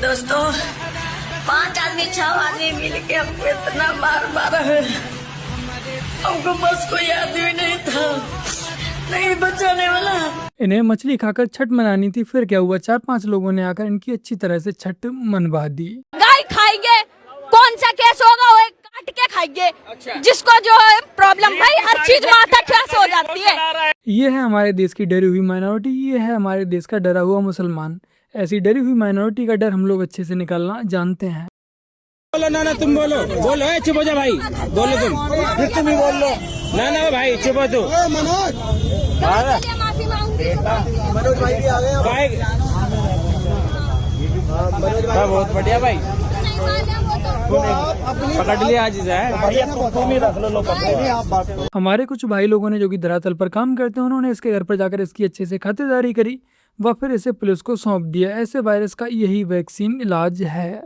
दोस्तों 5 आदमी 6 आदमी मिल के हमको इतना मार मारा है, हमको बस कोई आदमी नहीं था, नहीं बचाने वाला। इन्हें मछली खाकर छठ मनानी थी, फिर क्या हुआ, 4-5 लोगों ने आकर इनकी अच्छी तरह से छठ मनवा दी। गाय खाएंगे, कौन सा केस होगा वो काट के खाएंगे। अच्छा। जिसको जो है प्रॉब्लम भाई हर चीज माथा ठेस हो जाती है। ये है हमारे देश की डरी हुई माइनॉरिटी, ये है हमारे देश का डरा हुआ मुसलमान। ऐसी डरी हुई माइनॉरिटी का डर हम लोग अच्छे से निकालना जानते हैं। बोलो ना तुम बोलो चुप हो जा भाई, बोलो तुम ही बोल लो ना भाई चुप हो तू। मनोज भाई भी आ गए भाई, बहुत बढ़िया भाई, पकड़ लिया आज हमारे कुछ भाई लोगों ने जो कि धरातल पर काम करते हैं, उन्होंने इसके घर पर जाकर इसकी अच्छे से खातिरदारी करी व फिर इसे पुलिस को सौंप दिया। ऐसे वायरस का यही वैक्सीन इलाज है।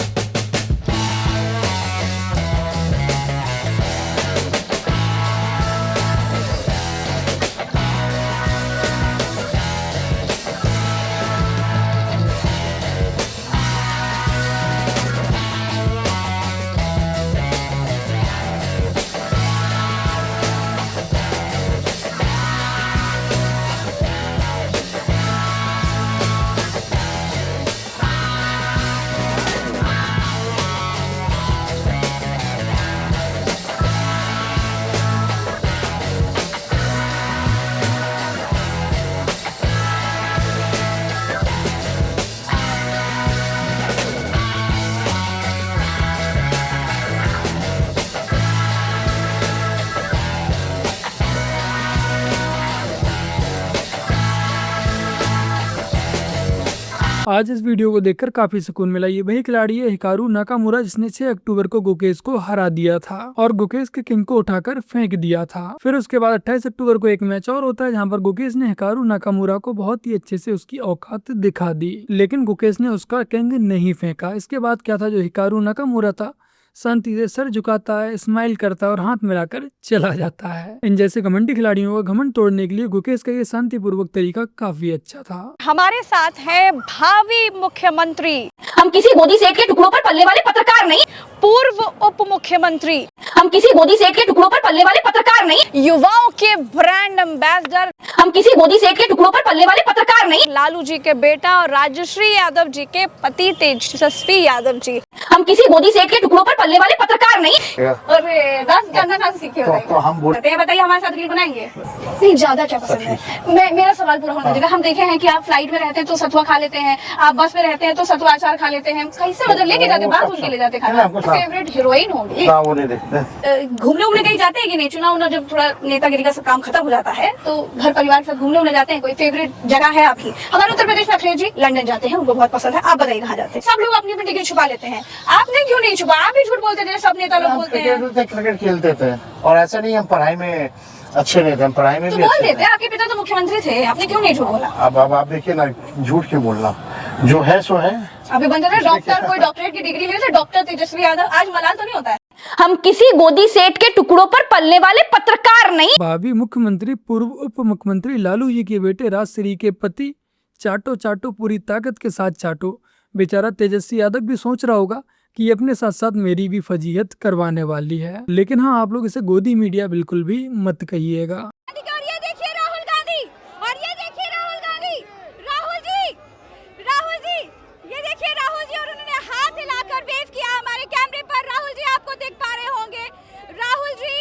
आज इस वीडियो को देखकर काफी सुकून मिला। ये वही खिलाड़ी है हिकारू नाकामुरा, जिसने 6 अक्टूबर को गुकेश को हरा दिया था और गुकेश के किंग को उठाकर फेंक दिया था। फिर उसके बाद 28 अक्टूबर को एक मैच और होता है, जहां पर गुकेश ने हिकारू नाकामुरा को बहुत ही अच्छे से उसकी औकात दिखा दी, लेकिन गुकेश ने उसका किंग नहीं फेंका। इसके बाद क्या था, जो हिकारू नाकामुरा था शांति से सर झुकाता है, स्माइल करता है और हाथ मिलाकर चला जाता है। इन जैसे घमंडी खिलाड़ियों का घमंड तोड़ने के लिए गुकेश का ये शांतिपूर्वक तरीका काफी अच्छा था। हमारे साथ है भावी मुख्यमंत्री, हम किसी गोदी सेठ के टुकड़ों पर पलने वाले पत्रकार नहीं, पूर्व उप मुख्यमंत्री, हम किसी गोदी सेठ के टुकड़ों पर पलने वाले पत्रकार नहीं, युवाओं के ब्रांड एम्बेसडर, हम किसी गोदी सेठ के टुकड़ों पर पलने वाले पत्रकार नहीं, लालू जी के बेटा और राजश्री यादव जी के पति तेजस्वी यादव जी, हम किसी गोदी सेठ के टुकड़ों पर पलने वाले पत्रकार नहीं। अरे 10 जानना सीखे तो हम बताइए हमारे साथ रील बनाएंगे? नहीं, ज्यादा क्या पसंद है? मेरा सवाल पूरा होना चाहिए। हम देखे हैं कि आप फ्लाइट में रहते हैं तो सतुआ खा लेते हैं, आप बस में रहते हैं तो सतुआ अचार खा लेते हैं, कैसे मतलब लेके जाते, बाहर घूम के ले जाते खाना? फेवरेट हीरोइन होंगी, घूमने उमने कहीं जाते हैं कि नहीं? चुनाव जब थोड़ा नेतागिरी का सब काम खत्म हो जाता है तो घर परिवार के साथ घूमने उमने जाते हैं? कोई फेवरेट जगह है आपकी? हमारे उत्तर प्रदेश में अखिलेश जी लंदन जाते हैं, उनको बहुत पसंद है। आप बताइए कहाँ जाते हैं? सब लोग अपनी अपनी डिग्री छुपा लेते हैं, आपने क्यों नहीं छुपा? आप भी झूठ बोलते थे, सब नेता लोग बोलते हैं। क्रिकेट खेलते थे और ऐसा नहीं हम पढ़ाई में अच्छे नहीं थे, हम पढ़ाई में तो भी बोल अच्छे देते, थे। आपके पिता तो मुख्यमंत्री थे, आपने क्यों नहीं झूठ बोला? अब आप देखिए ना, झूठ क्यों बोलना, जो है सो है। अभी बन रहे डॉक्टर, कोई डॉक्टरेट की डिग्री ले, डॉक्टर तेजस्वी यादव, आज मलाल तो नहीं होता है। हम किसी गोदी सेठ के टुकड़ों पर पलने वाले पत्रकार नहीं। भावी मुख्यमंत्री पूर्व उप मुख्यमंत्री लालू जी के बेटे राजश्री के पति चाटो चाटो पूरी ताकत के साथ चाटो। बेचारा तेजस्वी यादव भी सोच रहा होगा कि ये अपने साथ साथ मेरी भी फजीहत करवाने वाली है, लेकिन हाँ, आप लोग इसे गोदी मीडिया बिल्कुल भी मत कहिएगा। और ये देखिए राहुल गांधी, और ये देखिए राहुल गांधी, राहुल जी, ये देखिए राहुल जी, और उन्होंने हाथ हिलाकर वेव किया हमारे कैमरे पर। राहुल जी आपको देख पा रहे होंगे, राहुल जी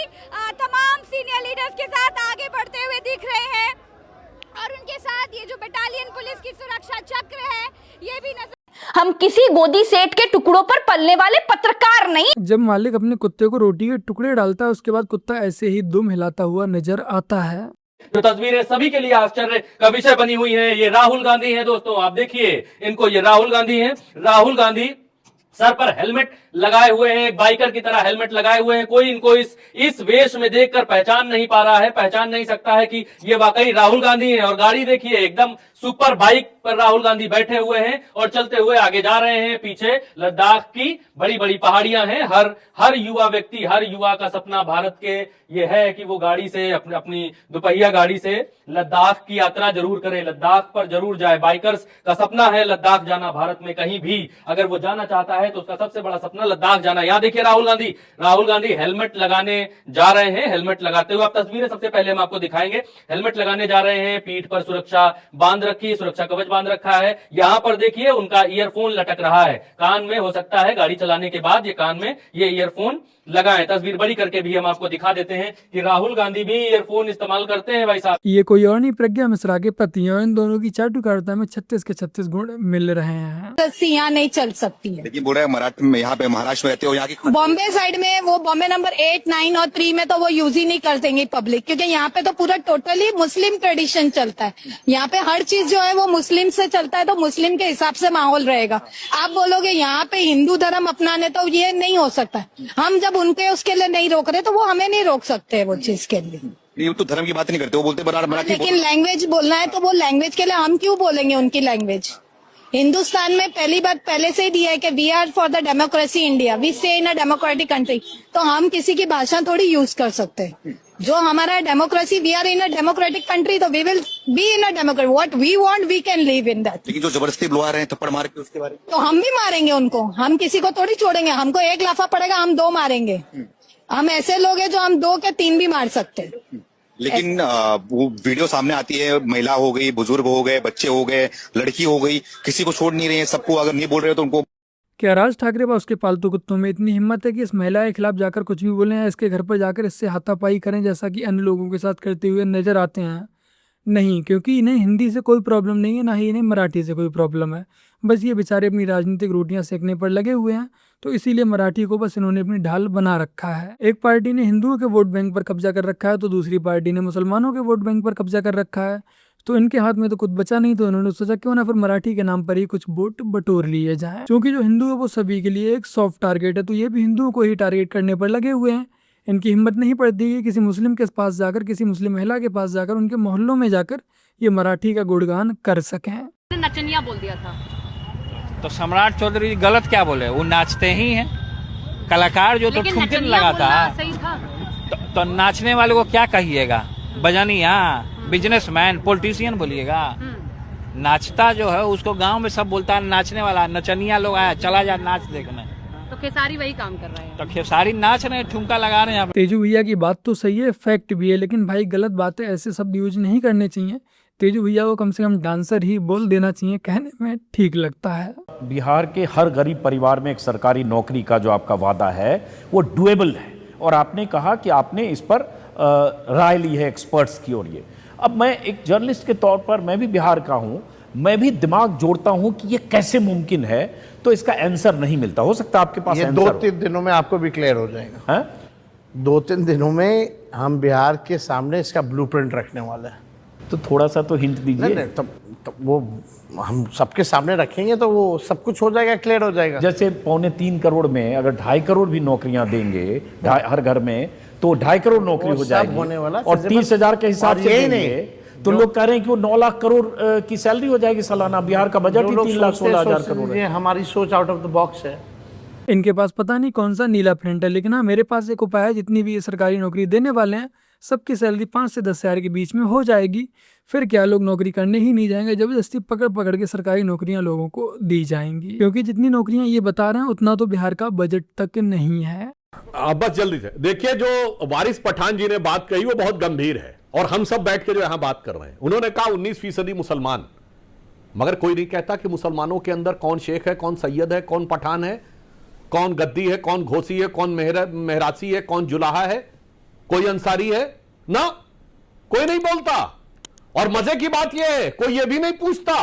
तमाम सीनियर लीडर्स के साथ आगे बढ़ते हुए दिख रहे हैं और उनके साथ ये जो बटालियन पुलिस की सुरक्षा चक्र है ये भी नजर। हम किसी गोदी सेठ के टुकड़ों पर पलने वाले पत्रकार नहीं। जब मालिक अपने कुत्ते को रोटी के टुकड़े डालता है, उसके बाद कुत्ता ऐसे ही दुम हिलाता हुआ नजर आता है। जो तस्वीरें सभी के लिए आश्चर्य का विषय बनी हुई है, ये राहुल गांधी हैं दोस्तों। आप देखिए इनको, ये राहुल गांधी हैं। राहुल गांधी सर पर हेलमेट लगाए हुए हैं, एक बाइकर की तरह हेलमेट लगाए हुए हैं। कोई इनको इस वेश में देखकर पहचान नहीं पा रहा है, पहचान नहीं सकता है कि ये वाकई राहुल गांधी है। और गाड़ी देखिए, एकदम सुपर बाइक पर राहुल गांधी बैठे हुए हैं और चलते हुए आगे जा रहे हैं। पीछे लद्दाख की बड़ी बड़ी पहाड़ियां हैं। हर युवा व्यक्ति, हर युवा का सपना भारत के ये है कि वो गाड़ी से अपनी दोपहिया गाड़ी से लद्दाख की यात्रा जरूर करे, लद्दाख पर जरूर जाए। बाइकर्स का सपना है लद्दाख जाना। भारत में कहीं भी अगर वो जाना चाहता है तो उसका सबसे बड़ा सपना लद्दाख जाना। यहां देखिए राहुल गांधी हेलमेट लगाने जा रहे हैं। हेलमेट लगाते हुए आप तस्वीरें सबसे पहले हम आपको दिखाएंगे। हेलमेट लगाने जा रहे हैं, पीठ पर सुरक्षा बांध रखी, सुरक्षा कवच बांध रखा है। यहां पर देखिए उनका ईयरफोन लटक रहा है कान में। हो सकता है गाड़ी चलाने के बाद ये कान में ये ईयरफोन लगाएं। तस्वीर बड़ी करके भी हम आपको दिखा देते हैं कि राहुल गांधी भी ईयरफोन इस्तेमाल करते हैं भाई साहब। ये कोई और नहीं, प्रज्ञा मिश्रा के पति हैं। इन दोनों की चाटुकारिता में 36 के 36 गुण मिल रहे हैं। यहाँ नहीं चल सकती है। लेकिन बोल रहे हैं मराठी में, यहाँ पे महाराष्ट्र में रहते हो, यहाँ की बॉम्बे साइड में, वो बॉम्बे नंबर 8, 9 और 3 में तो वो यूज ही नहीं कर देंगे पब्लिक, क्योंकि यहाँ पे तो पूरा टोटली मुस्लिम ट्रेडिशन चलता है। यहाँ पे हर चीज जो है वो मुस्लिम से चलता है, तो मुस्लिम के हिसाब से माहौल रहेगा। आप बोलोगे यहाँ पे हिंदू धर्म अपनाने, तो ये नहीं हो सकता। हम जब उनके उसके लिए नहीं रोक रहे तो वो हमें नहीं रोक सकते वो चीज के लिए। नहीं, तो धर्म की बात नहीं करते, वो बोलते मराठी। लेकिन लैंग्वेज बोलना है तो वो लैंग्वेज के लिए हम क्यों बोलेंगे उनकी लैंग्वेज। हिंदुस्तान में पहली बात पहले से ही दिया है कि we are for the democracy India, we stay in a democratic country. तो हम किसी की भाषा थोड़ी यूज कर सकते हैं। जो हमारा democracy, we are in a democratic country, तो we will be in a democracy. What we want we can live in that. लेकिन जो जबरदस्ती बुला रहे हैं थप्पड़ मार के, उसके बारे में तो हम भी मारेंगे उनको। हम किसी को थोड़ी छोड़ेंगे। हमको एक लाफा पड़ेगा, हम 2 मारेंगे। हम ऐसे लोग हैं जो हम 2 के 3 भी मार सकते हैं। लेकिन वो वीडियो सामने आती है, महिला हो गई, बुजुर्ग हो गए, बच्चे हो गए, लड़की हो गई, किसी को छोड़ नहीं रहे हैं। सबको अगर नहीं बोल रहे हो तो उनको। क्या राज ठाकरे व उसके पालतू कुत्तों में इतनी हिम्मत है कि इस महिला के खिलाफ जाकर कुछ भी बोलें या इसके घर पर जाकर इससे हाथापाई करें, जैसा कि अन्य लोगों के साथ करते हुए नजर आते हैं? नहीं, क्योंकि इन्हें हिंदी से कोई प्रॉब्लम नहीं है, ना ही इन्हें मराठी से कोई प्रॉब्लम है। बस ये बेचारे अपनी राजनीतिक रोटियां सेकने पर लगे हुए हैं, तो इसीलिए मराठी को बस इन्होंने अपनी ढाल बना रखा है। एक पार्टी ने हिंदुओं के वोट बैंक पर कब्जा कर रखा है, तो दूसरी पार्टी ने मुसलमानों के वोट बैंक पर कब्जा कर रखा है। तो इनके हाथ में तो कुछ बचा नहीं, तो इन्होंने सोचा क्यों ना फिर मराठी के नाम पर ही कुछ वोट बटोर लिए जाएं। क्योंकि जो हिंदू है वो सभी के लिए एक सॉफ्ट टारगेट है, तो ये भी हिंदुओं को ही टारगेट करने पर लगे हुए हैं। इनकी हिम्मत नहीं पड़ती कि किसी मुस्लिम के पास जाकर, किसी मुस्लिम महिला के पास जाकर, उनके मोहल्लों में जाकर ये मराठी का गुणगान कर सकें। नचनिया बोल दिया था तो सम्राट चौधरी गलत क्या बोले, वो नाचते ही हैं। कलाकार जो तो ठुमके लगाता तो नाचने वाले को क्या कहिएगा, बजानिया, बिजनेसमैन, पॉलिटिशियन बोलिएगा। नाचता जो है उसको गांव में सब बोलता है नाचने वाला, नचनिया लोग आया, चला जा नाच देखने। तो खेसारी वही काम कर रहे हैं। तो खेसारी नाच रहे हैं, ठुमका लगा रहे हैं। तेजू भैया की बात तो सही है, फैक्ट भी है, लेकिन भाई गलत बातें ऐसे शब्द यूज नहीं करने चाहिए। तेजू भैया को कम से कम डांसर ही बोल देना चाहिए, कहने में ठीक लगता है। बिहार के हर गरीब परिवार में एक सरकारी नौकरी का जो आपका वादा है वो डुएबल है, और आपने कहा कि आपने इस पर राय ली है एक्सपर्ट्स की। और ये अब मैं एक जर्नलिस्ट के तौर पर, मैं भी बिहार का हूं, मैं भी दिमाग जोड़ता हूं कि ये कैसे मुमकिन है, तो इसका आंसर नहीं मिलता। हो सकता है आपके पास ये 2-3 दिनों में आपको भी क्लियर हो जाएगा। है 2-3 दिनों में हम बिहार के सामने इसका ब्लूप्रिंट रखने वाले हैं। तो थोड़ा सा तो हिंट दीजिए। नहीं, तब वो हम सबके सामने रखेंगे तो वो सब कुछ हो जाएगा, क्लियर हो जाएगा। जैसे 2.25 करोड़ में अगर 2.5 करोड़ भी नौकरियां देंगे हर घर में, तो 2.5 करोड़ नौकरी हो जाएगी होने वाला। और 30,000 के हिसाब से देंगे तो लोग कह रहे हैं कि वो 9 लाख करोड़ की सैलरी हो जाएगी सालाना। बिहार का बजट ही 3,16,000 करोड़ है। हमारी सोच आउट ऑफ द बॉक्स है। इनके पास पता नहीं कौन सा नीला प्रिंट है, लेकिन हाँ मेरे पास एक उपाय है। जितनी भी ये सरकारी नौकरी देने वाले हैं सबकी सैलरी 5 से 10 हज़ार के बीच में हो जाएगी। फिर क्या लोग नौकरी करने ही नहीं जाएंगे, जबरदस्ती पकड़ पकड़ के सरकारी नौकरियां लोगों को दी जाएंगी। क्योंकि जितनी नौकरियां ये बता रहे हैं उतना तो बिहार का बजट तक नहीं है। बस जल्दी से देखिए, जो वारिस पठान जी ने बात कही वो बहुत गंभीर है, और हम सब बैठ के जो यहां बात कर रहे हैं। उन्होंने कहा 19% मुसलमान, मगर कोई नहीं कहता कि मुसलमानों के अंदर कौन शेख है, कौन सैयद है, कौन पठान है, कौन गद्दी है, कौन घोसी है, कौन मेहरासी है, कौन जुलाहा है, कोई अंसारी है ना, कोई नहीं बोलता। और मजे की बात यह है, कोई यह भी नहीं पूछता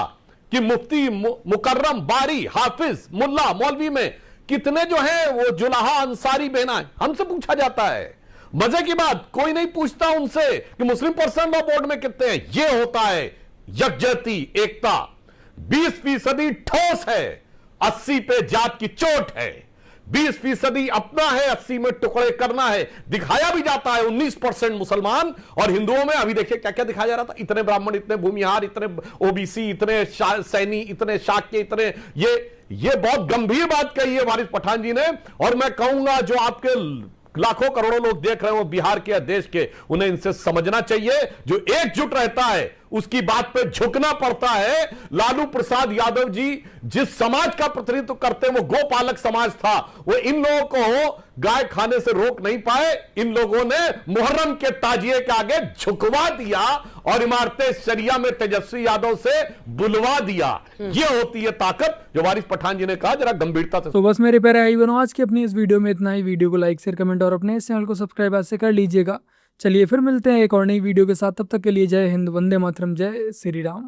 कि मुफ्ती, मुकर्रम, बारी, हाफिज, मुल्ला, मौलवी में कितने जो है वो जुलाहा अंसारी बहना है, हमसे पूछा जाता है। मजे की बात, कोई नहीं पूछता उनसे कि मुस्लिम पर्सनल लॉ बोर्ड में कितने हैं। यह होता है यकजहती, एकता। 20% ठोस है, 80 पे जात की चोट है। 20% अपना है, 80 में टुकड़े करना है। दिखाया भी जाता है 19% मुसलमान और हिंदुओं में। अभी देखिए क्या क्या दिखाया जा रहा था, इतने ब्राह्मण, इतने भूमिहार, इतने ओबीसी, इतने सैनी, इतने शाक्य, इतने ये बहुत गंभीर बात कही है वारिस पठान जी ने। और मैं कहूंगा जो आपके लाखों करोड़ों लोग देख रहे हो बिहार के या देश के, उन्हें इनसे समझना चाहिए। जो एकजुट रहता है उसकी बात पे झुकना पड़ता है। लालू प्रसाद यादव जी जिस समाज का प्रतिनिधित्व करते हैं वो गोपालक समाज था, वो इन लोगों को गाय खाने से रोक नहीं पाए। इन लोगों ने मुहर्रम के ताजिए के आगे झुकवा दिया और इमारतें शरिया में तेजस्वी यादव से बुलवा दिया। ये होती है ताकत जो वारिस पठान जी ने कहा, जरा गंभीरता से। तो बस मेरे प्यारे भाई बहनों, आज की अपनी इस वीडियो में इतना ही। वीडियो को लाइक, शेयर, कमेंट और अपने इस चैनल को सब्सक्राइब आज से कर लीजिएगा। चलिए फिर मिलते हैं एक और नई वीडियो के साथ। तब तक के लिए जय हिंद, वंदे मातरम, जय श्री राम।